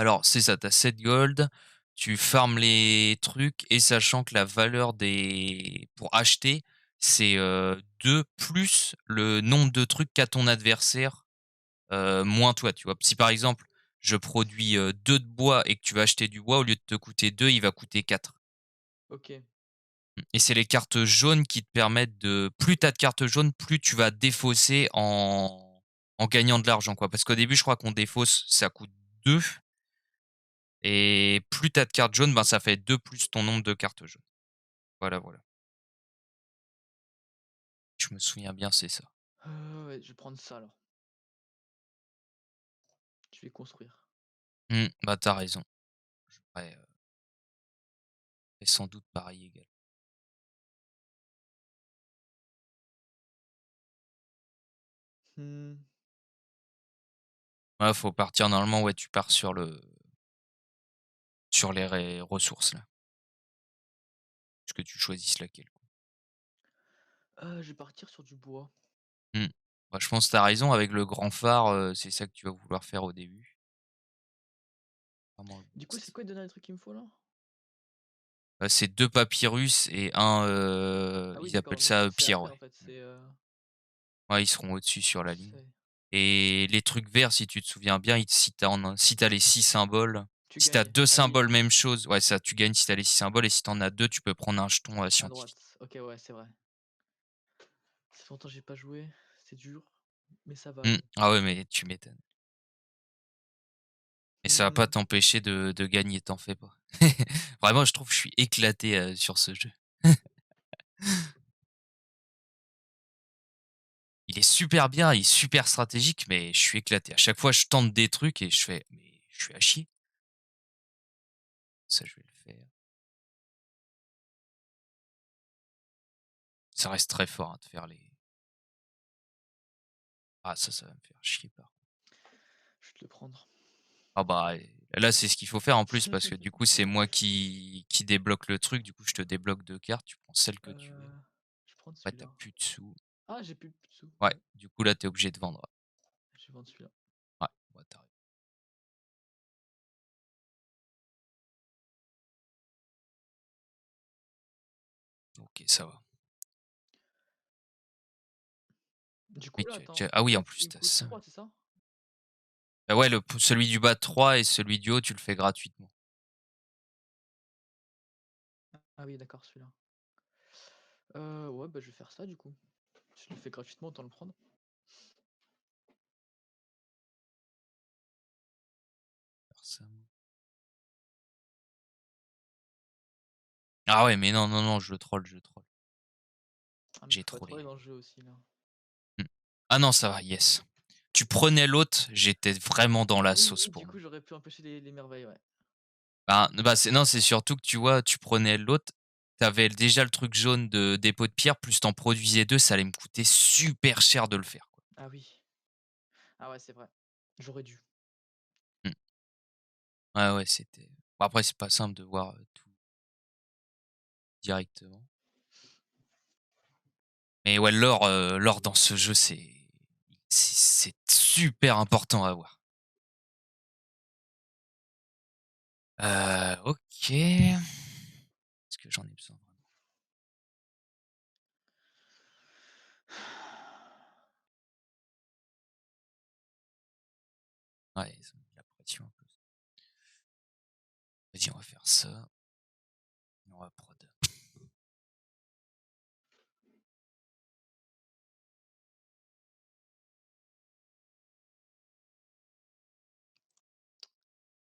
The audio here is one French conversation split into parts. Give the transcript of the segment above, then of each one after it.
Alors, c'est ça, tu as 7 gold, tu farmes les trucs et sachant que la valeur des pour acheter, c'est, 2 plus le nombre de trucs qu'a ton adversaire, moins toi, tu vois? Si par exemple, je produis, 2 de bois et que tu vas acheter du bois, au lieu de te coûter 2, il va coûter 4. OK. Et c'est les cartes jaunes qui te permettent de plus tu as de cartes jaunes, plus tu vas défausser en gagnant de l'argent, quoi. Parce qu'au début, je crois qu'on défausse, ça coûte 2 et plus tu as de cartes jaunes, ben, ça fait 2 plus ton nombre de cartes jaunes. Voilà, voilà. Je me souviens bien, c'est ça. Ouais, je vais prendre ça alors. Je vais construire. Bah, tu as raison. Je ferais, sans doute pareil égal. Mmh. Ouais, faut partir normalement, ouais, tu pars sur les ressources là. Parce que tu choisisses laquelle, quoi. Je vais partir sur du bois. Mmh. Bah, je pense que tu as raison avec le grand phare, c'est ça que tu vas vouloir faire au début. Vraiment le Du coup, c'est best. quoi le dernier truc qu'il me faut là? C'est 2 papyrus et un, Ah oui ils appellent d'accord, mais ça, c'est pierre, après ouais. en fait, c'est, Ouais, ils seront au-dessus sur la ligne c'est et les trucs verts, si tu te souviens bien, si tu en as si tu les 6 symboles, tu si tu as gagnes. 2 Ah oui, symboles, même chose, ouais, ça, tu gagnes si tu as les 6 symboles et si tu en as 2, tu peux prendre un jeton, à droite. scientifique. OK, ouais, c'est vrai. Ça fait longtemps que j'ai pas joué, c'est dur, mais ça va Mmh. aller. Ah ouais, mais tu m'étonnes et ça va pas Mmh. t'empêcher de gagner, t'en fais pas. Vraiment, je trouve que je suis éclaté, sur ce jeu. Il est super bien, il est super stratégique, mais je suis éclaté. À chaque fois, je tente des trucs et je fais: «Mais je suis à chier». Ça, je vais le faire. Ça reste très fort, hein, de faire les ça va me faire chier par contre. Je vais te le prendre. Ah bah, là, c'est ce qu'il faut faire en plus parce que du coup, c'est moi qui débloque le truc. Du coup, je te débloque 2 cartes, tu prends celle que tu veux. Je vais prendre Après, tu celui-là. plus de sous. Ah, j'ai plus de sous, Ouais, ouais. du coup, là, tu es obligé de vendre. Je vais vendre celui-là. Ouais, ouais, tu raison. OK, ça va. Du coup Oui, là, attends, ah oui, là, en plus, il me tu as coûte ça. 3, c'est ça? Bah ouais, celui du bas 3 et celui du haut, tu le fais gratuitement. Ah oui, d'accord, celui-là. Ouais, bah, je vais faire ça du coup. Je le fais gratuitement, autant le prendre. Faire ça. Ah ouais, mais non, non, non, je troll, je troll. Ah mais J'ai faut être trollé. honnête dans le jeu aussi là. Mmh. Ah non, ça va, yes. Tu prenais l'autre, j'étais vraiment dans la Oui, sauce oui, pour du moi. coup, j'aurais pu empêcher les merveilles, ouais. Bah, c'est non, c'est surtout que tu vois, tu prenais l'autre, t'avais déjà le truc jaune de dépôt de pierre, plus t'en produisais 2, ça allait me coûter super cher de le faire, quoi. Ah oui. Ah ouais, c'est vrai. J'aurais dû. Mmh. Ouais, ouais, c'était bon après c'est pas simple de voir, tout directement. Mais ouais, l'or dans ce jeu, c'est super important à avoir. OK. Est-ce que j'en ai besoin vraiment? Ouais, ils ont mis la pression un peu. Vas-y, on va faire ça et on va prod.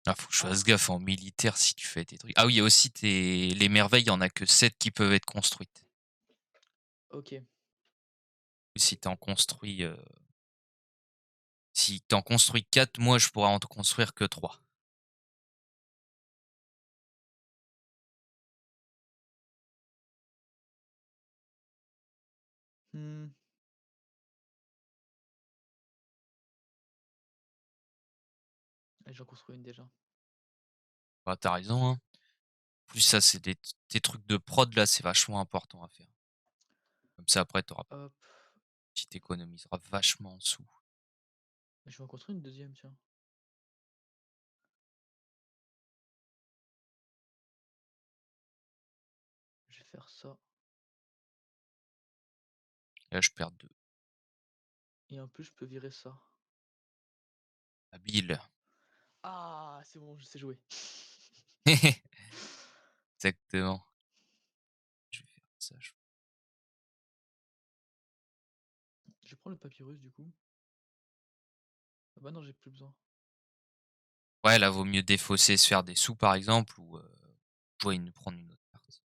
Ah, faut que je fasse Ah, gaffe en militaire si tu fais tes trucs. Ah oui, il y a aussi les merveilles, il y en a que 7 qui peuvent être construites. OK. Si tu en construis, si tu en construis 4, moi je pourrais en construire que 3. Mmh. Et j'en construis une déjà. Bah, tu raison, hein. En plus ça, c'est des trucs de prod là, c'est vachement important à faire. Comme ça après Hop. tu t'économiseras vachement en sous. Je vais en construire une deuxième, tiens. faire ça. Là, je perds 2. Et en plus, je peux virer ça. Habile. Ah, c'est bon, je sais jouer. Exactement. Je vais faire ça. Je vais prendre le papyrus du coup. Ah bah non, j'ai plus besoin. Ouais, là, vaut mieux défausser, se faire des sous, par exemple, ou prendre une autre partie.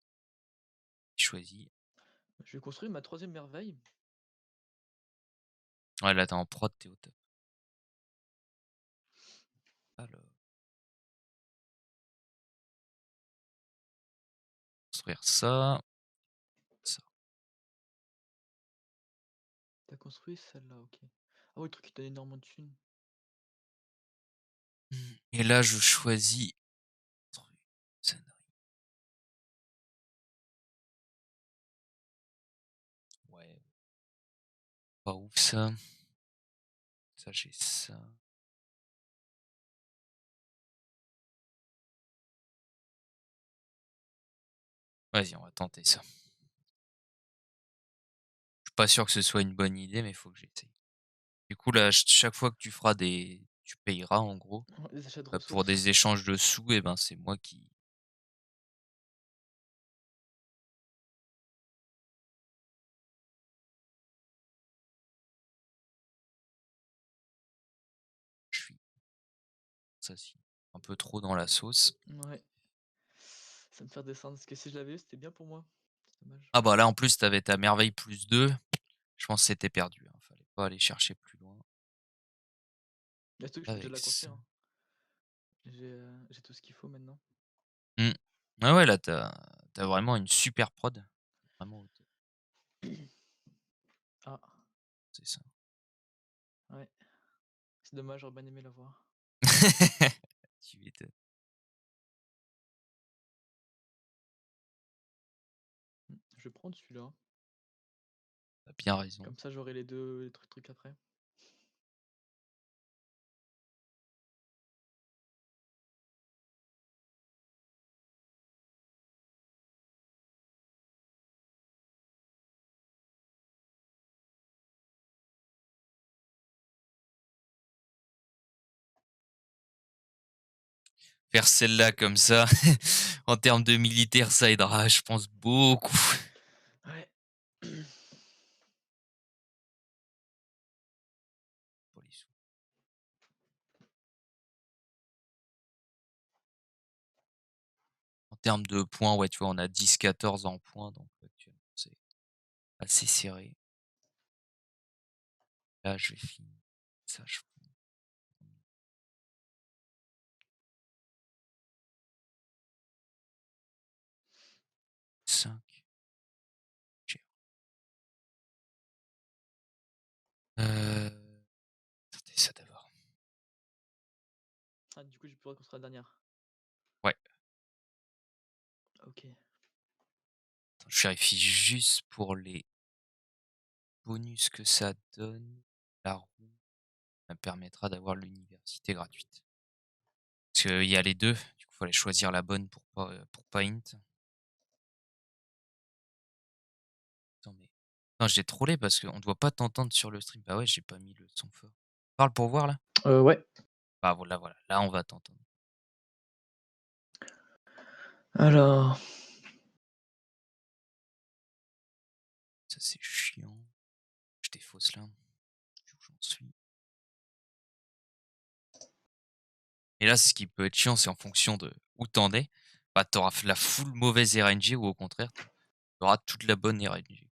Choisis. Je vais construire ma troisième merveille. Ouais, là, t'es en prod, t'es au top. Alors, construire ça. Ça. T'as construit celle-là, ok. Ah oui, le truc qui donne énormément de thunes. Et là, je choisis. Ouais. Pas ouf ça. Ça, j'ai ça. Vas-y, on va tenter ça. Je suis pas sûr que ce soit une bonne idée, mais il faut que j'essaye. Du coup, là, chaque fois que tu feras des. Tu payeras, en gros. Les achats de Pour ressources. des échanges de sous, et ben, c'est moi qui. Je suis. Ça, si. Un peu trop dans la sauce. Ouais. Ça me fait descendre. Parce que si je l'avais eu, c'était bien pour moi. C'est dommage. Ah bah là, en plus, t'avais ta merveille plus 2. Je pense que c'était perdu, hein. Fallait pas aller chercher plus loin. Mais surtout que je peux déjà Avec la ça. construire, hein. J'ai tout ce qu'il faut maintenant. Mmh. Ouais, ouais, là, t'as vraiment une super prod. Vraiment au top. Ah, C'est ça. ouais. C'est dommage, j'aurais bien aimé l'avoir. Tu m'étonnes. Je vais prendre celui-là. Tu bien raison. Comme ça, j'aurai les deux trucs après. Faire celle-là comme ça, en termes de militaire, ça aidera, je pense, beaucoup. Ouais. Pour les sous. En termes de points, ouais, tu vois, on a 10-14 en points, donc actuellement, c'est assez serré. Là, je vais finir. Ça, je prends 5. Attendez, ça d'abord. Ah, du coup, je pourrais construire la dernière. Ouais. Ok. Attends, je vérifie juste pour les bonus que ça donne. La roue me permettra d'avoir l'université gratuite. Parce qu'il y a les deux, du coup, il fallait choisir la bonne pour Paint. Attends, mais. Non, j'ai trollé parce qu'on ne doit pas t'entendre sur le stream. Bah ouais, j'ai pas mis le son fort. Parle pour voir là. Ouais. Ah voilà, voilà. Là, on va t'entendre. Alors. Ça, c'est chiant. Je défausse là. Où j'en suis. Et là, ce qui peut être chiant, c'est en fonction de où t'en es. Bah, t'auras la full mauvaise RNG ou au contraire, t'auras toute la bonne RNG.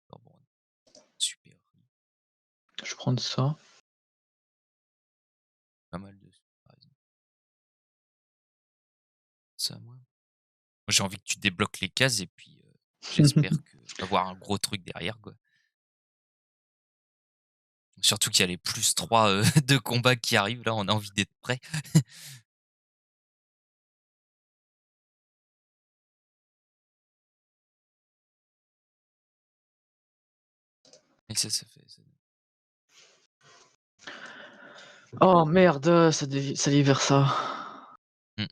Alors bon, super. Je vais prendre ça. Pas mal de par exemple. Ça, moi. J'ai envie que tu débloques les cases et puis j'espère que avoir un gros truc derrière, quoi. Surtout qu'il y a les plus 3 de combat qui arrivent, là, on a envie d'être prêt. Et ça fait. Oh merde, ça allait vers ça. Mmh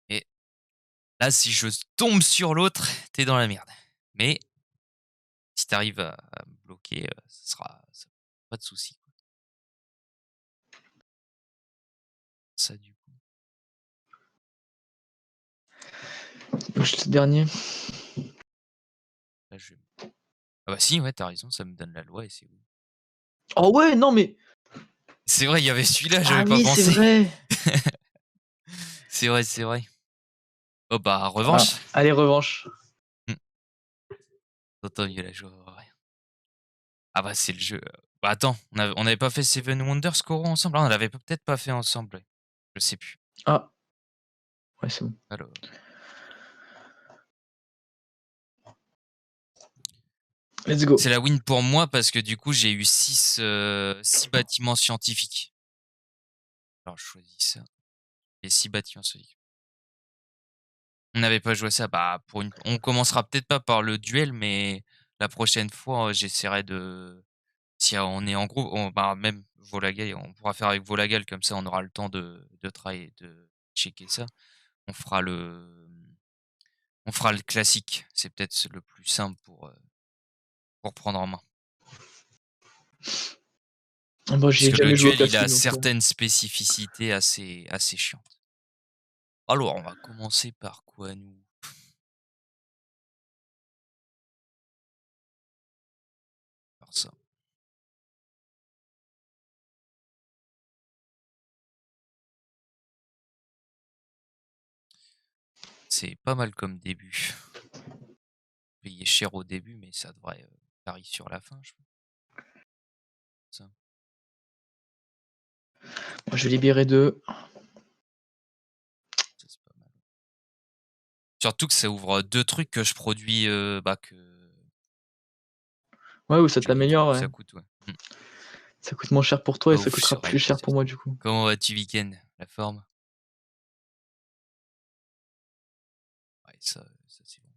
et là, si je tombe sur l'autre, tu es dans la merde. Mais si tu arrives à me bloquer, ça pas de souci, quoi. Ça, du coup, J'étais le dernier. là, je ah bah si, ouais, tu as raison, ça me donne la loi et c'est où? Oh ouais, non mais C'est vrai, il y avait celui-là, ah j'avais pas oui, c'est pensé. vrai. C'est vrai, c'est vrai. Oh bah, Ah, revanche. allez revanche. Mmh. Autant mieux la jouer, ouais. Ah bah, c'est le jeu, bah, attends, on avait pas fait Seven Wonders Coro ensemble? Ah, on l'avait peut-être pas fait ensemble, ouais. Je sais plus. Ah, ouais, c'est bon. Alors, Let's go. c'est la win pour moi parce que du coup, j'ai eu 6 bâtiments scientifiques. Alors je choisis ça et 6 bâtiments scientifiques. On n'avait pas joué ça, bah, on commencera peut-être pas par le duel, mais la prochaine fois, j'essaierai de si on est en groupe, bah, même Volagal, on pourra faire avec Volagal comme ça on aura le temps de travailler, de checker ça. On fera le, on fera le classique, c'est peut-être le plus simple pour prendre en main. Ah bah, Parce j'ai que le jamais joué au duel, il a classique donc certaines spécificités assez chiantes. Alors, on va commencer par quoi nous? Par ça. C'est pas mal comme début. Payer cher au début, mais ça devrait, carry sur la fin, je pense. Ça, moi, je vais libérer 2. ça c'est pas mal. Surtout que ça ouvre 2 trucs que je produis, bah, que Ouais, ou ça j'ai du t'améliore, coup, ouais. ça coûte, ouais. Mmh. Ça coûte moins cher pour toi et Pas ça ouf coûtera sur plus cher Rayquaza. pour moi du coup. Comment vas-tu week-end? La forme? Ouais, ça c'est bon.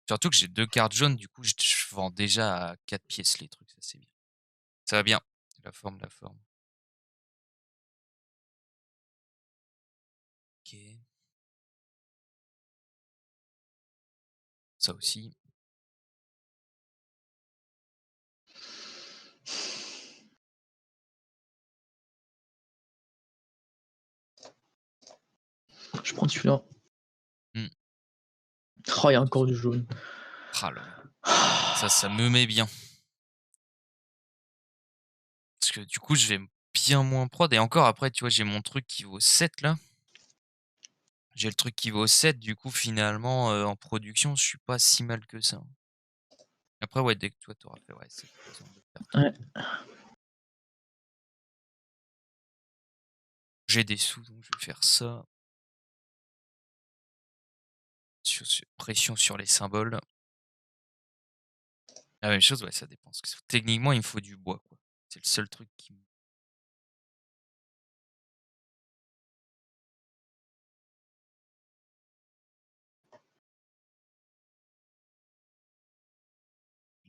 Surtout que j'ai 2 cartes jaunes, du coup, je vends déjà à 4 pièces les trucs, ça c'est bien. Ça va bien. La forme, la forme. OK. Ça aussi. Je prends celui-là. Mmh. Oh, il y a encore du jaune. Ah là là. Ça me met bien. Parce que du coup, je vais bien moins prod et encore après, tu vois, j'ai mon truc qui vaut 7 là. J'ai le truc qui vaut 7, du coup, finalement, en production, je suis pas si mal que ça. Après, ouais, dès que toi, tu auras fait, ouais, c'est besoin de faire tout. Ouais. J'ai des sous, donc je vais faire ça. Pression sur les symboles. La même chose, ouais, ça dépend. Parce que techniquement, il me faut du bois, quoi. C'est le seul truc qui me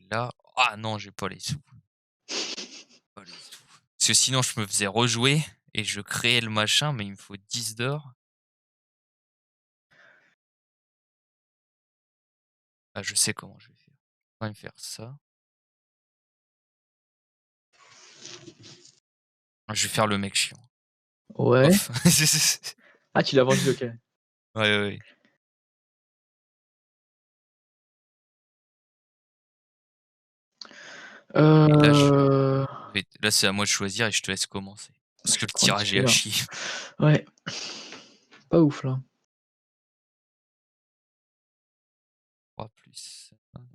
là ah non, j'ai pas les sous. Pas les sous. Parce que sinon, je me faisais rejouer et je créais le machin, mais il me faut 10 d'or. Ah, je sais comment je vais faire. Je vais quand même faire ça. Ah, je vais faire le mec chiant. Ouais. Off. Ah, tu l'as vendu, OK. Ouais, ouais, ouais. Et là, Heu, là, c'est à moi de choisir et je te laisse commencer. Parce je que vais le prendre tirage est à celui-là. chier. Ouais, pas ouf là. 3 plus 1, donc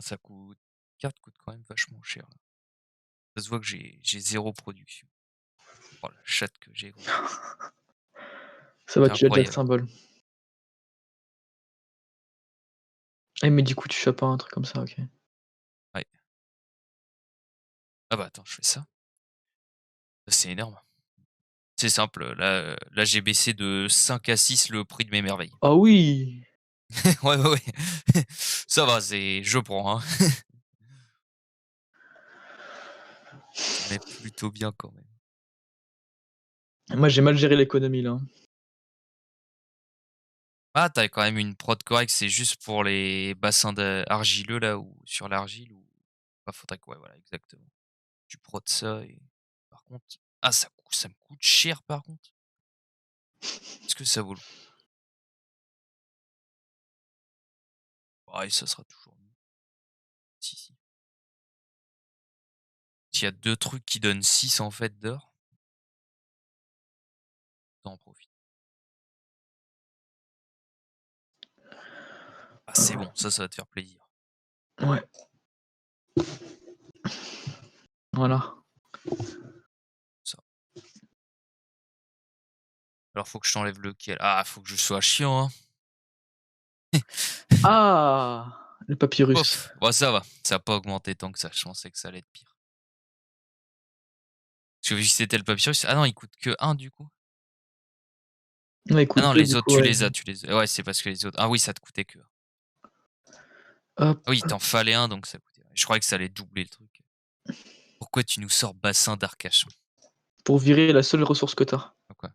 ça coûte carte coûte quand même vachement cher, là. Ça se voit que j'ai 0 production. Oh la chatte que j'ai, gros. Ça va, C'est tu as déjà le incroyable. symbole. Eh, mais du coup, tu chopes pas un truc comme ça, OK. Ouais. Ah bah, attends, je fais ça. C'est énorme. C'est simple, là, j'ai baissé de 5 à 6 le prix de mes merveilles. Ah oui! Ouais, ouais, ouais. Ça va, c'est je prends, hein. Ça met plutôt bien quand même. Moi, j'ai mal géré l'économie là, hein. Ah, tu quand même une prod correcte, c'est juste pour les bassins argileux là ou sur l'argile ou bah, faudrait que ouais, voilà, exactement. Tu prods ça et par contre ah ça me coûte cher par contre. Est-ce que ça vaut le coup? Ouais, ça sera toujours mieux. Si, si. S'il y a 2 trucs qui donnent 6 en fait d'or, tu en profites. Ah c'est bon, ça va te faire plaisir. Ouais, voilà. Ça. Alors faut que je t'enlève lequel? Ah, faut que je sois chiant, hein. Ah! Le papyrus. Ouf, bah, ça a pas augmenté tant que ça, je pensais que ça allait être pire. Parce que vu que c'était le papyrus ah non, il coûte que un du coup? Ouais, Ah non, écoute, les du autres coup, ouais. tu les as ouais, c'est parce que les autres ah oui, ça te coûtait que 1. Hop, Ah oui, il t'en fallait un donc ça coûtait je croyais que ça allait doubler le truc. Pourquoi tu nous sors bassin d'Arcachon? pour virer la seule ressource que tu as. Pourquoi?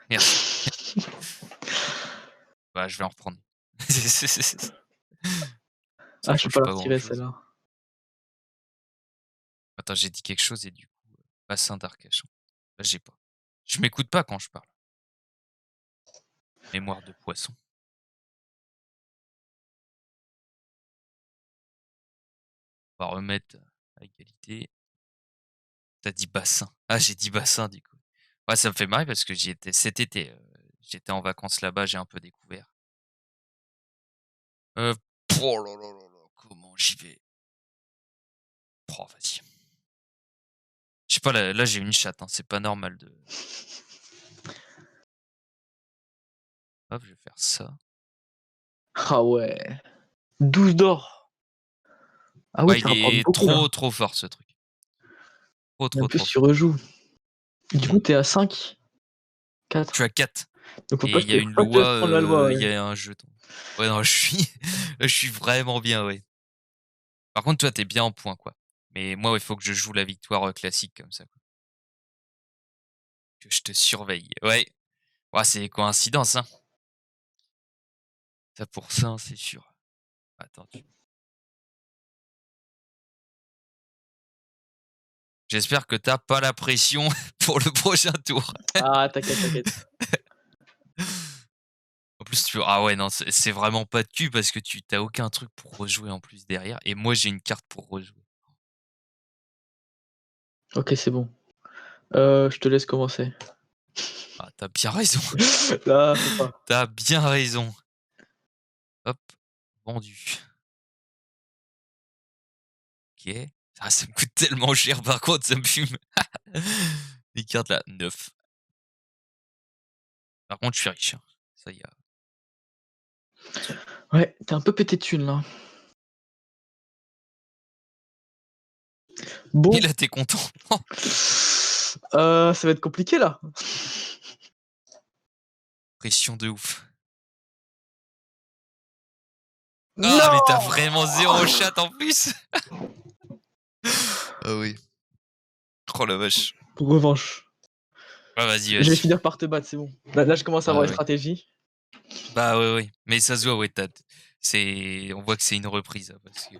Merci. Bah, je vais en reprendre. Ça Ah, je peux change pas la pas retirer grand-chose. celle-là. Attends, j'ai dit quelque chose et du coup, bassin d'Arcachon. Bah, j'ai pas. Je m'écoute pas quand je parle. Mémoire de poisson. On va remettre à égalité. T'as dit bassin. Ah, j'ai dit bassin du coup. Ouais, ça me fait marrer parce que j'y étais cet été, j'étais en vacances là-bas, j'ai un peu découvert. Heu, oh là là là là, comment j'y vais? Oh vas-y. Je sais pas là j'ai une chatte, hein, c'est pas normal de hop, je vais faire ça. Ah ouais, 12 d'or. Ah oui, Ouais, tu il rapportes est beaucoup là. trop, trop fort ce truc. Trop, Et en trop, plus, trop tu fort. rejoues. Du Mmh. coup, tu es à 5, Je suis 4. à 4 Donc et il faut pas te laisser prendre la loi, il ouais. y a un jeton. Ouais, non, je suis vraiment bien, ouais. Par contre, toi, tu es bien en points, quoi. Mais moi, il faut que je joue la victoire, classique comme ça, quoi. Que je te surveille. Ouais. Ouais, c'est coïncidence, hein. Ça pour ça, hein, c'est sûr. Attends, j'espère que t'as pas la pression pour le prochain tour. Ah, t'inquiète, t'inquiète. En plus, ah ouais, non, c'est vraiment pas de cul parce que tu t'as aucun truc pour rejouer en plus derrière et moi, j'ai une carte pour rejouer. OK, c'est bon. Je te laisse commencer. Ah, tu bien raison. Ah, faut pas. T'as bien raison. Hop, vendu. OK. Ah, ça me coûte tellement cher par contre, ça me fume. Les cartes là, 9. Par contre, je suis riche, hein. Ça y a Ouais, tu un peu pété de thunes là. et Bon, là, tu content. ça va être compliqué là. Pression de ouf. Ah, mais t'as Non! vraiment 0 chat en plus? Ah oui. Oh la vache. Revanche. Ah vas-y, Je vais vas-y. finir par te battre, c'est bon. Là, je commence à avoir Ah une oui. stratégie. Bah, ouais, ouais. Mais ça se voit, ouais, on voit que c'est une reprise, hein, parce que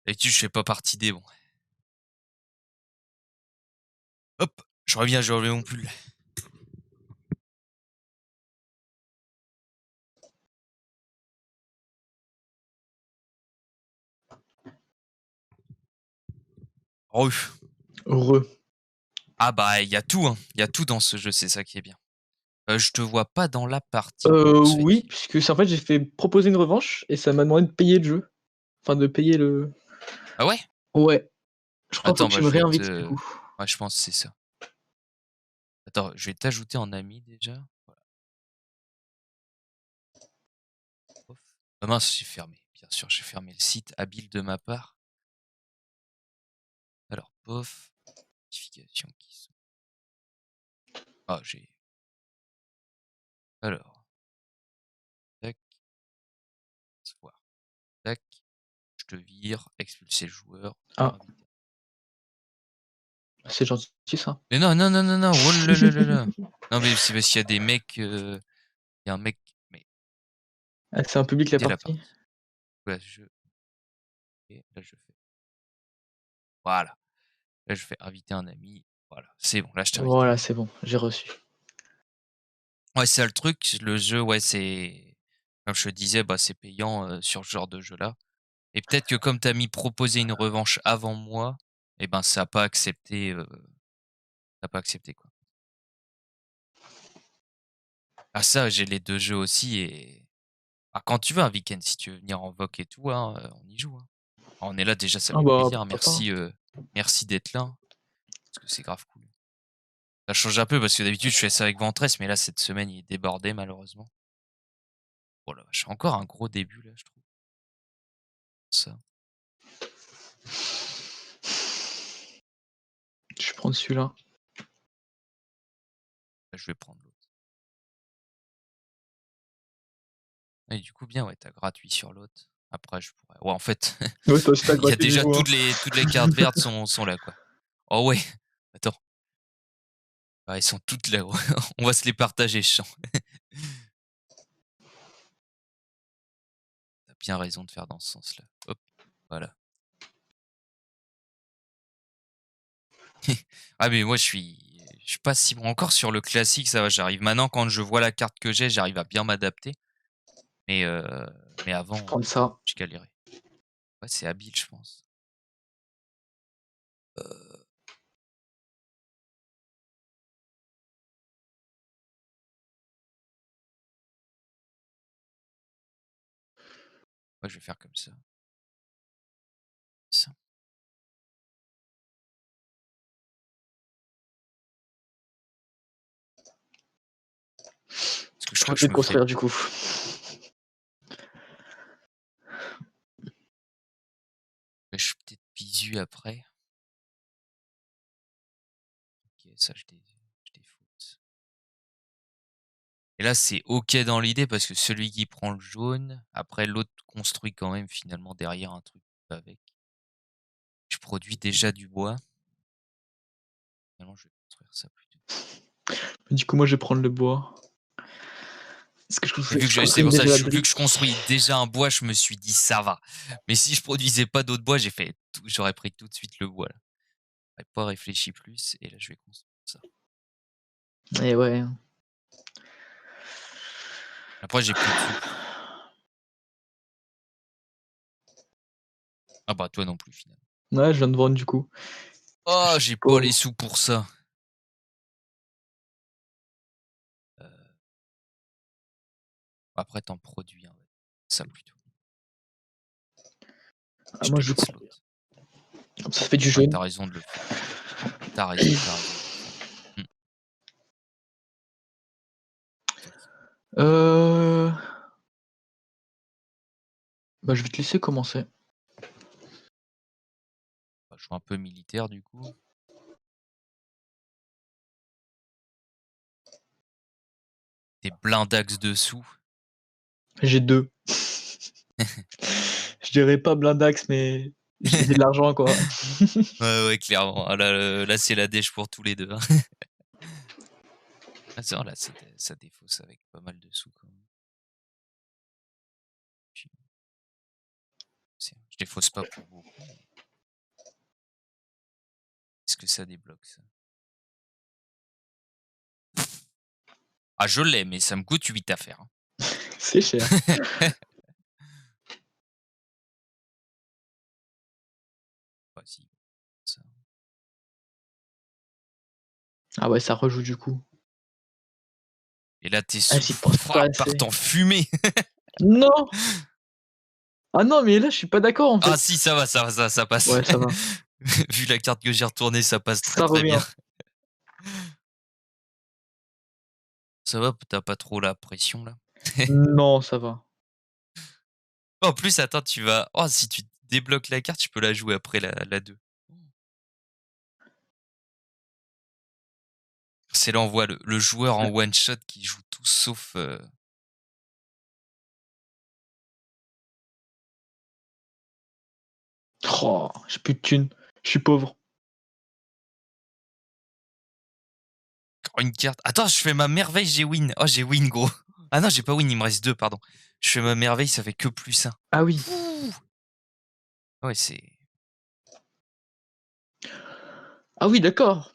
d'habitude, je fais pas partie des bons. Hop, je reviens mon pull. Ref. Heureux. Ah bah, il y a tout, hein. Il y a tout dans ce jeu, c'est ça qui est bien. Je te vois pas dans la partie, pour ceux Oui, qui puisque c'est en fait, j'ai fait proposer une revanche et ça m'a demandé de payer le jeu. Enfin, de payer le ah ouais? ouais, je crois qu'il faut Attends, que bah, tu me je vais réinvites du te coup. ouais, je pense que c'est ça. Attends, je vais t'ajouter en ami déjà. Voilà, pof. Ah mince, j'ai fermé. Bien sûr, j'ai fermé le site, habile de ma part. Alors, pof, notifications qui sont ah, j'ai alors, tac. te vire, expulser le joueur, Ah, inviter. c'est gentil ça. Mais non, non, non, non, non, oh là là là là. Non, mais c'est parce qu'il y a des mecs, il y a un mec, mais Ah, c'est un public la dès la partie? partie. Ouais, et là, je fais, voilà. Là, je fais inviter un ami. Voilà, c'est bon, là, je t'invite. Voilà, c'est bon, j'ai reçu. Ouais, c'est ça le truc, le jeu, ouais, c'est comme je te disais, bah, c'est payant, sur ce genre de jeu-là et peut-être que comme tu as mis proposer une revanche avant moi et ben, ça a pas accepté, quoi. Ah ça, j'ai les 2 jeux aussi et ah, quand tu veux un week-end, si tu veux venir en VoC et tout, hein, on y joue, hein. On est là déjà, ça Ah fait bah, plaisir, hein. pourquoi pas, hein. Merci d'être là, hein, parce que c'est grave cool. Ça change un peu parce que d'habitude, je fais ça avec Ventress, mais là, cette semaine, il est débordé malheureusement. Oh la vache, encore un gros début là, je trouve. Ça. Je vais prendre celui-là. Là, je vais prendre l'autre. Et du coup, bien, ouais, tu gratuit sur l'autre. Après, je pourrais ouais, en fait, Ouais, toi aussi tu il y a gratuit du déjà coup, hein. toutes les cartes vertes sont là, quoi. Oh ouais, attends. Ah, elles sont toutes là, ouais. On va se les partager, je sens. Tu bien raison de faire dans ce sens-là. Hop, voilà. Ah mais moi je suis pas si bon encore sur le classique, ça va, j'arrive maintenant quand je vois la carte que j'ai, j'arrive à bien m'adapter. Mais heu, mais Je vais avant, prendre ça. je galérais. Ouais, c'est habile, je pense. Heu, ouais, je vais faire comme ça. Ça. Parce que je crois que Je vais je te me fais construire du coup. je suis peut-être bisu après. OK, ça je défaute. Et là, c'est OK dans l'idée parce que celui qui prend le jaune, après l'autre construit quand même finalement derrière un truc avec. Je produis déjà du bois. Finalement, je vais construire ça plutôt. Du coup, moi, je vais prendre le bois. Est-ce que Et vu que je c'est construis pour ça, déjà la vu que je brique? construis déjà un bois, je me suis dit ça va. Mais si je produisais pas d'autres bois, j'aurais pris tout de suite le bois là. J'aurais pas réfléchi plus et là je vais construire ça. Eh ouais. Après j'ai plus de sous. Ah bah toi non plus finalement. Ouais, je viens de vendre du coup. Parce que je Oh, suis j'ai pas les pauvre. sous pour ça. Euh, Après t'en produis un, ouais. Ça plutôt. Ah, Je moi, te je laisse prends. l'autre. Comme ça fait du Ouais, jaune. t'as raison de le faire. T'as raison de le faire. Hmm. Tac. Euh... Bah, je vais te laisser commencer. Bah, je suis un peu militaire du coup. Des blindax dessous. J'ai 2. Je dirais pas blindax, mais j'ai de l'argent, quoi. Ouais, ouais, clairement. Ah, là, c'est la dèche pour tous les deux, hein. Ah, c'est vrai, là, ça défausse avec pas mal de sous quand même. Puis, je défausse pas pour beaucoup, mais est-ce que ça débloque ça? Ah, je l'ai, mais ça me coûte 8 à faire, hein. C'est cher. Bah, si, ça. Ah ouais, ça rejoue du coup. Et là, tes Ah, sous j'y pense pas partent assez. en fumée. Non! Ah non, mais là, je suis pas d'accord, en Ah fait. si, ça va, ça passe. Ouais, ça va. Vu la carte que j'ai retournée, ça passe très Ça très bien. revient. Ça va, t'as pas trop la pression là? Non, ça va. En plus, attends, oh, si tu débloques la carte, tu peux la jouer après la 2. C'est là on voit le joueur en Ouais. one shot qui joue tout sauf. Oh, j'ai plus de thunes. Je suis pauvre. Oh, une carte. Attends, je fais ma merveille, j'ai win. Oh, j'ai win, gros. Ah non, j'ai pas win, il me reste 2, pardon. Je fais ma merveille, ça fait que plus 1. Ah oui. Ouais, c'est... Ah oui, d'accord.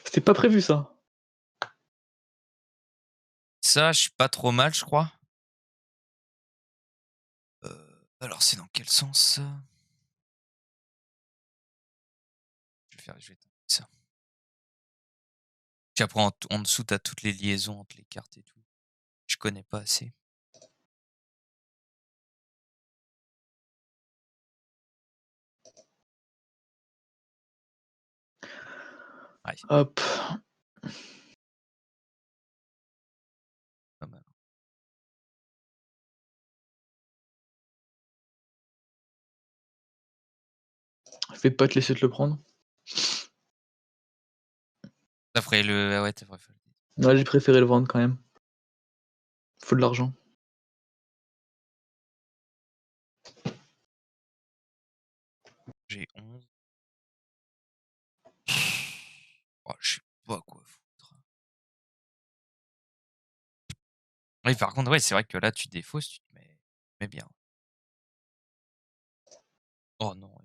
C'était pas prévu ça. Ça, je suis pas trop mal, je crois. Alors, c'est dans quel sens, ça? Je vais tenter ça. Puis après, en dessous, t'as toutes les liaisons entre les cartes et tout. Je connais pas assez. Ouais, Hop. pas mal. Je vais pas te laisser te le prendre. Ça ferait le... Ah ouais, t'as vrai. Ouais, j'ai préféré le vendre quand même. Faut de l'argent. J'ai 11. Oh, je sais pas quoi foutre. Oui, par contre, ouais, c'est vrai que là, tu défausses, tu te mets bien. Oh non.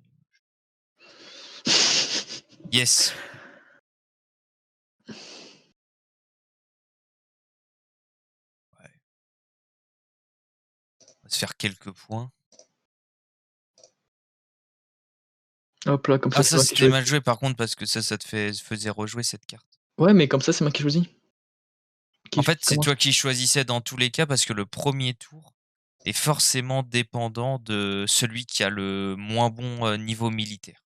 Yes. Ouais. On va se faire quelques points. Hop là, comme ça Ah, c'est ça, moi qui c'était mal choisis. joué, par contre, parce que ça te faisait rejouer cette carte. Ouais, mais comme ça c'est moi qui choisis. En Qui fait, c'est commence. toi qui choisissais dans tous les cas, parce que le premier tour est forcément dépendant de celui qui a le moins bon niveau militaire.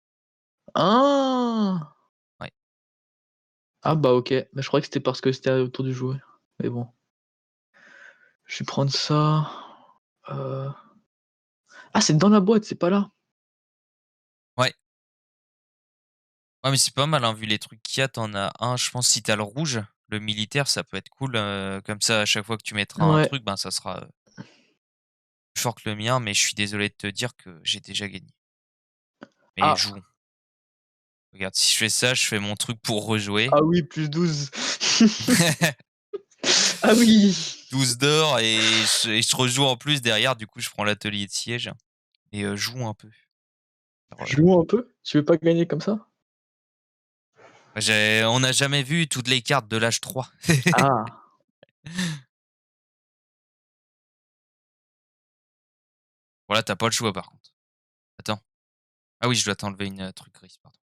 Ah! Ouais. Ah bah OK. Bah, je croyais que c'était parce que c'était au tour du jouet. Mais bon. Je vais prendre ça. Heu Ah, c'est dans la boîte, c'est pas là? Ouais. Ouais, mais c'est pas mal, hein, vu les trucs qu'il y a, t'en as un, je pense, si t'as le rouge, le militaire, ça peut être cool. Comme ça, à chaque fois que tu mettras un Ouais. truc, ben ça sera plus fort que le mien, mais je suis désolé de te dire que j'ai déjà gagné. Mais Ah! jouons. Regarde, si je fais ça, je fais mon truc pour rejouer. Ah oui, +12. Ah oui! 12 d'or et je rejoue en plus derrière, du coup je prends l'atelier de siège et joue un peu. Alors, Joue un peu? Tu veux pas gagner comme ça? on n'a jamais vu toutes les cartes de l'âge 3. Ah! Voilà, t'as pas le choix par contre. Attends. Ah oui, je dois t'enlever une truc grise, pardon.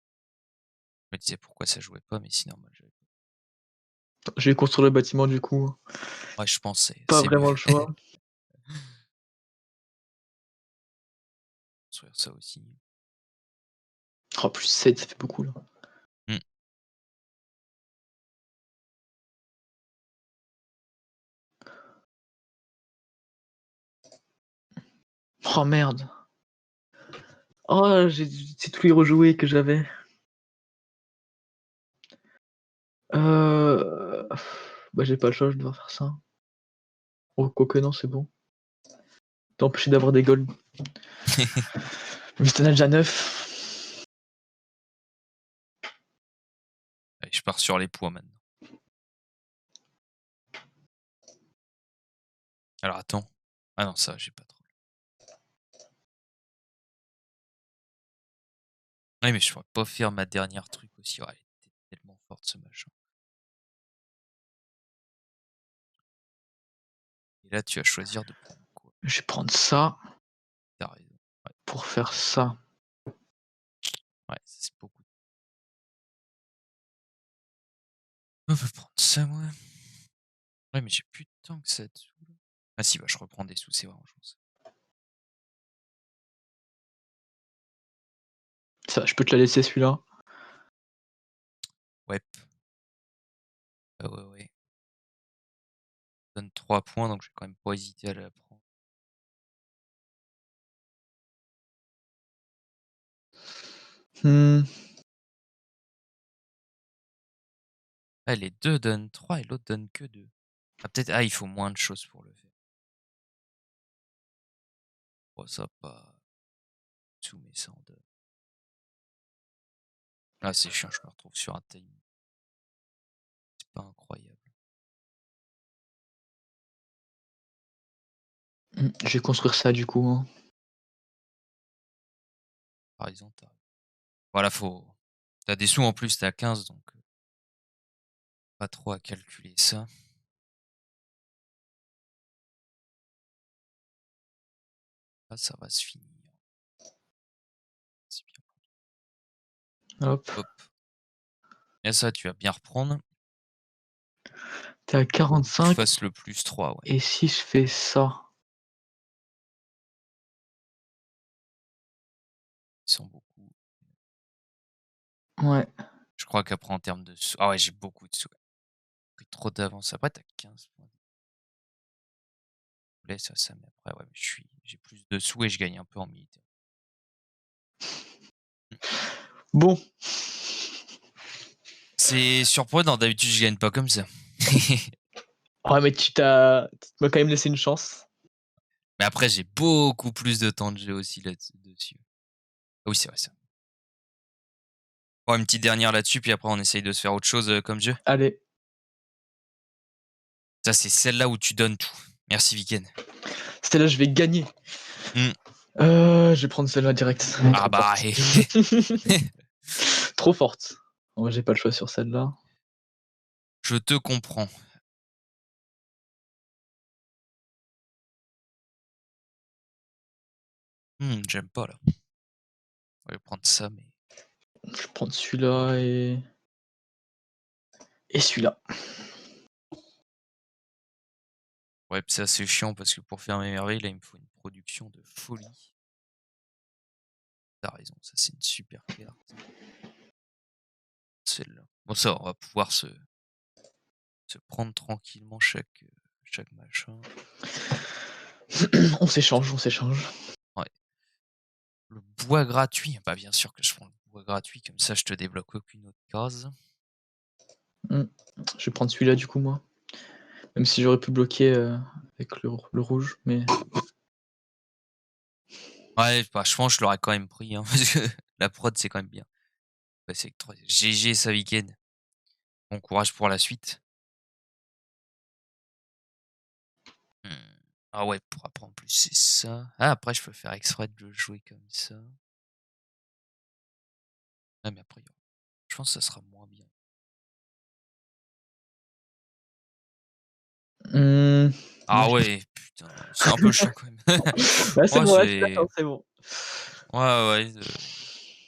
Je me disais pourquoi ça jouait pas, mais c'est normal. Je vais construire le bâtiment du coup. Ouais, je pense Pas c'est mieux. vraiment le choix. Construire ça aussi. Oh +7, ça fait beaucoup là. Hmm. Oh merde! Oh, c'est tous les rejoués que j'avais. Bah, j'ai pas le choix, je dois faire ça. Oh, quoique non, c'est bon. T'empêcher d'avoir des golds. Mais t'en as déjà 9. Allez, je pars sur les poids maintenant. Alors attends. Ah non, ça, j'ai pas trop. Ouais, mais je pourrais pas faire ma dernière truc aussi. Ouais, elle était tellement forte ce machin. Et là, tu vas choisir de prendre quoi? Je vais prendre ça T'as raison. Ouais, pour faire ça. ouais, ça, c'est beaucoup. On va prendre ça, moi. Ouais, mais j'ai plus de temps que ça dessous. Ah si, bah je reprends des sous, c'est vrai, je pense. Ça, je peux te la laisser celui-là. Ouais. Ah ouais, ouais. Ça donne 3 points, donc je vais quand même pas hésiter à la prendre. Mmh. Ah, les deux donnent 3 et l'autre donne que 2. Ah, peut-être. Ah, il faut moins de choses pour le faire. Bon, ça pas. sous, mais ça en donne. Ah, c'est chiant, je me retrouve sur un timing. C'est pas incroyable. Je vais construire ça du coup. Hein. Par exemple, voilà, t'as des sous en plus, t'es à 15, donc pas trop à calculer ça. Là, ça va se finir. C'est bien. Hop. Hop. Et ça, tu vas bien reprendre. T'es à Tu 45. fasses le plus 3, ouais. Et si je fais ça? Ils sont beaucoup. Ouais. Je crois qu'après, en termes de sous. Ah ouais, j'ai beaucoup de sous. J'ai pris trop d'avance. Après, t'as 15 points. Ça, mais après, ouais, j'ai plus de sous et je gagne un peu en militaire. Bon. C'est surprenant, d'habitude, je gagne pas comme ça. Ouais, mais tu m'as quand même laissé une chance. Mais après, j'ai beaucoup plus de temps de jeu aussi là-dessus. Ah oui, c'est vrai ça. Bon, une petite dernière là-dessus, puis après, on essaye de se faire autre chose comme jeu. Allez. Ça, c'est celle-là où tu donnes tout. Merci, Viken. Celle-là, je vais gagner. Mm. Je vais prendre celle-là direct. Ah Trop bah, forte. Trop forte. Moi, j'ai pas le choix sur celle-là. je te comprends. J'aime pas là. On va prendre ça, mais. Je vais prendre celui-là et celui-là. Ouais, puis ça, c'est chiant parce que pour faire mes merveilles, là, il me faut une production de folie. T'as raison, ça, c'est une super carte. Celle-là. Bon, ça, on va pouvoir se prendre tranquillement chaque machin. On s'échange. Ouais. Le bois gratuit. Bah, bien sûr que je prends le bois gratuit, comme ça, je te débloque aucune autre case. Je vais prendre celui-là du coup, moi. Même si j'aurais pu bloquer avec le rouge, mais. Ouais, bah, je pense que je l'aurais quand même pris, hein, parce que la prod, c'est quand même bien. Bah, c'est 3. GG, ça week-end. Bon courage pour la suite. Ah ouais, pour après, en plus, c'est ça. Ah, après, je peux faire exprès de le jouer comme ça. Ah, mais après, je pense que ça sera moins bien. Ah Moi, ouais, putain, c'est un peu chiant quand même. bah, c'est Ouais, bon, là, je suis c'est. d'accord, c'est bon. Ouais, ouais,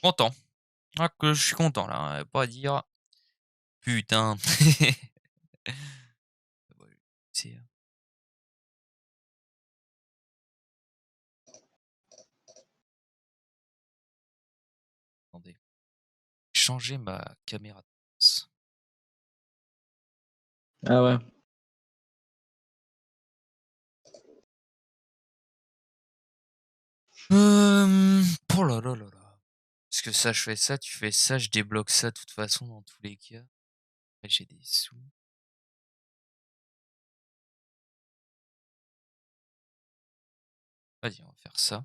content. Ah, que je suis content là, pas à dire. Putain. Bah, c'est. Attendez. Changer ma caméra de place. Ah ouais. Oh là là là là. Parce que ça, je fais ça, tu fais ça, je débloque ça de toute façon dans tous les cas. Après, j'ai des sous. Vas-y, on va faire ça.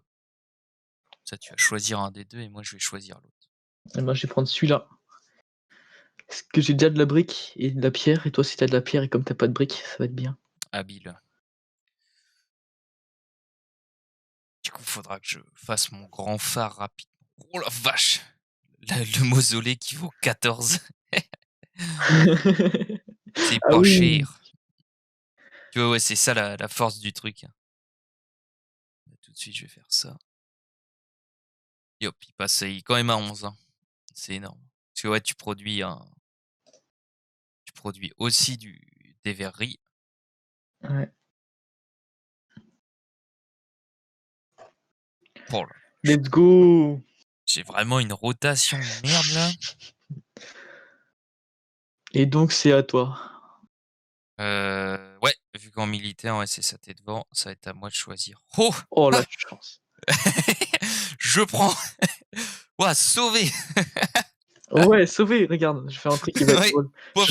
Ça, tu vas choisir un des deux et moi, je vais choisir l'autre. Et moi, je vais prendre celui-là. Parce que j'ai déjà de la brique et de la pierre, et toi, si t'as de la pierre et comme t'as pas de brique, ça va être bien. Habile. Du coup, faudra que je fasse mon grand phare rapide. Oh la vache! Le mausolée qui vaut 14. C'est Ah pas oui! cher. Tu vois, ouais, c'est ça la force du truc. Tout de suite, je vais faire ça. Et hop, il passe quand même à 11. Hein. C'est énorme. Parce que ouais, tu produis aussi des verreries. Ouais. Oh là, Let's go! j'ai vraiment une rotation de merde là. Et donc, c'est à toi. Ouais, vu qu'en militaire, ouais, c'est ça, t'es devant, ça va être à moi de choisir. Oh! Oh Ah la chance. je prends! Ouah, sauvé! Ouais, sauvé, regarde, je fais un truc qui va être Ouais, drôle. pof!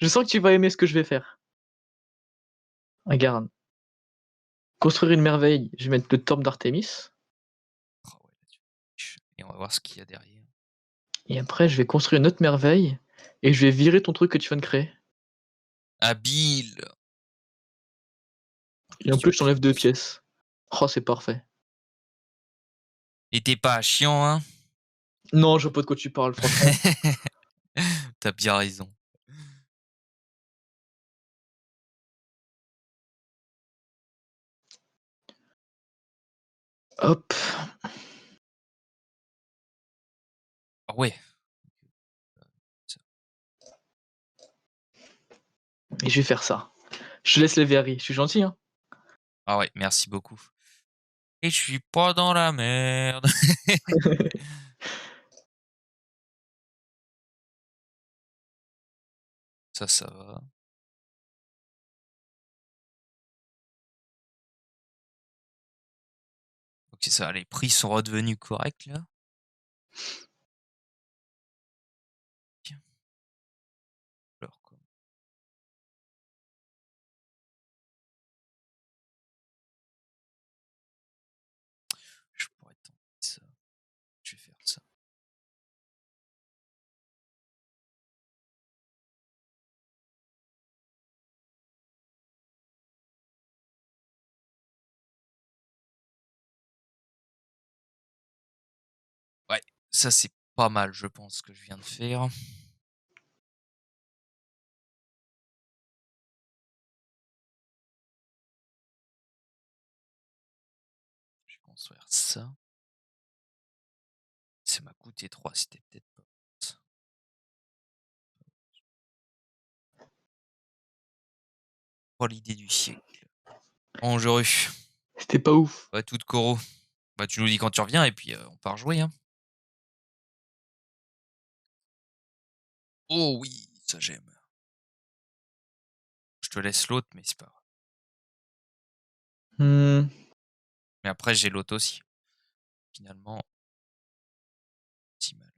Je sens que tu vas aimer ce que je vais faire. Regarde. Construire une merveille, je vais mettre le temple d'Artémis. Ah ouais, et on va voir ce qu'il y a derrière. et après je vais construire une autre merveille et je vais virer ton truc que tu viens de créer Habile! et en plus je t'enlève 2 pièces. Oh, c'est parfait. Et tu pas chiant, hein? Non, je vois pas de quoi tu parles, franchement. Tu bien raison. Hop, Ah ouais, et je vais faire ça. Je te laisse les verris, je suis gentil, hein? ah ouais, merci beaucoup. Et je suis pas dans la merde. Ça va. OK, ça va, les prix sont redevenus corrects, là. Tiens, alors quoi. Je pourrais tenter ça. Je vais faire ça. Ouais, ça, c'est pas mal, je pense, ce que je viens de faire. Je vais construire ça. Ça m'a coûté 3, c'était peut-être pas ça. Oh, l'idée du siècle. Dangereux. C'était pas ouf. Ouais, tout de coraux. Bah, tu nous dis quand tu reviens et puis, on part jouer, hein. Oh oui, ça j'aime. Je te laisse l'autre, mais c'est pas grave. Mmh. Mais après, j'ai l'autre aussi. Finalement, si mal.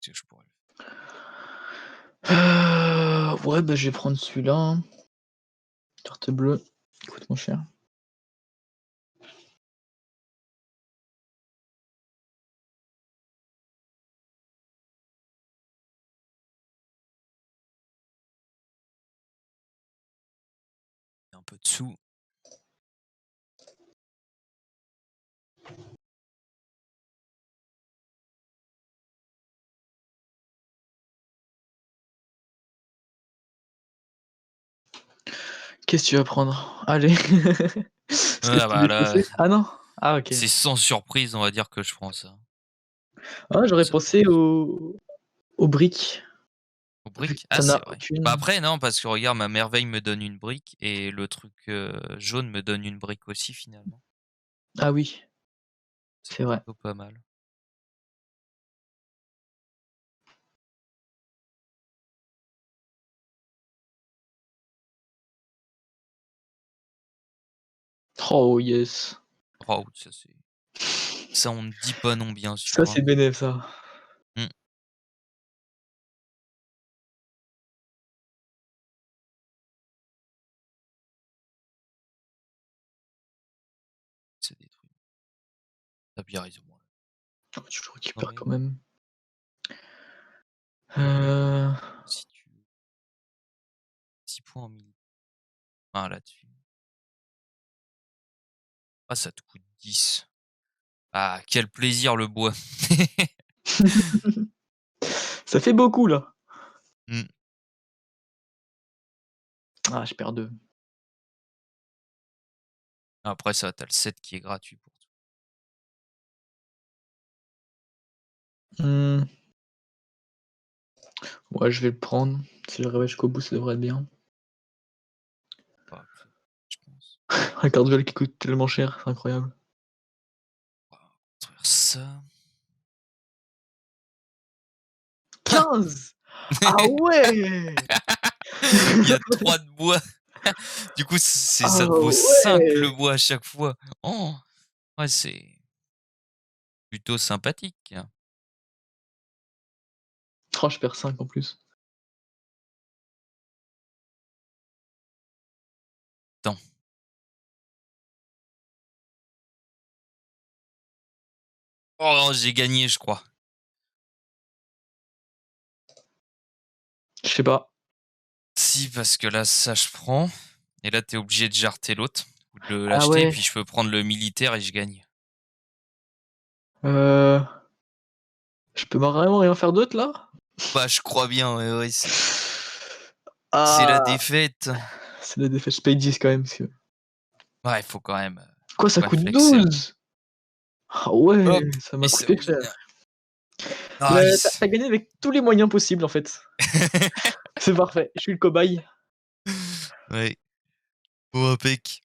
Est-ce que je pourrais Ouais, bah, je vais prendre celui-là, hein. Carte bleue, il coûte moins cher. un peu de sous? Qu'est-ce que tu vas prendre? Allez. Est-ce que Ah c'était bah là, défaussé? Ah non? Ah OK. c'est sans surprise, on va dire que je prends ça. Ah, j'aurais Ça pensé passe. aux briques, Aux vu que briques? Ah, tu en c'est as vrai. Bah, aucune. après non, parce que regarde, ma merveille me donne une brique et le truc, jaune me donne une brique aussi finalement. Ah oui, C'est c'est vrai. plutôt pas mal. Oh yes. Waouh, ça on ne dit pas non, bien Ça, sûr, hein. c'est bénef ça. Mmh, c'est détruit. Tu bien raison, moi. Oh, tu le Quand récupères quand même, même. Heu, si tu 6 points en mili ah là-dessus. Ah, ça te coûte 10. Ah, quel plaisir le bois. ça fait beaucoup là. Mmh. Ah, je perds 2. Après ça, tu as le 7 qui est gratuit pour toi. Mmh, ouais, je vais le prendre. Si j'arrive jusqu'au bout, ça devrait être bien. Pas que je pense. Un cardioel qui coûte tellement cher, c'est incroyable. On va construire ça. 15! Ah ouais! Il y a 3 de bois. Du coup, Ah ça te vaut 5 le ouais! bois à chaque fois. Oh! Ouais, c'est plutôt sympathique. Oh, je perds 5 en plus. Attends, Oh, j'ai gagné, je crois. Je sais pas. Si, parce que là, ça, je prends. Et là, t'es obligé de jarter l'autre. Ou de Ah l'acheter, ouais. puis je peux prendre le militaire et je gagne. Euh... Je peux vraiment rien faire d'autre là? Bah, je crois bien, ouais, ouais, c'est la Ah, défaite. c'est la défaite. Je paye 10 quand même. Ouais, il faut quand même, Quoi, ça coûte flexer, là. 12? Ah ouais, Hop, ça et m'a c'est coûté cher. win. Mais t'as Nice. t'as gagné avec tous les moyens possibles en fait. C'est parfait. Je suis le cobaye. Ouais. Bon, impec.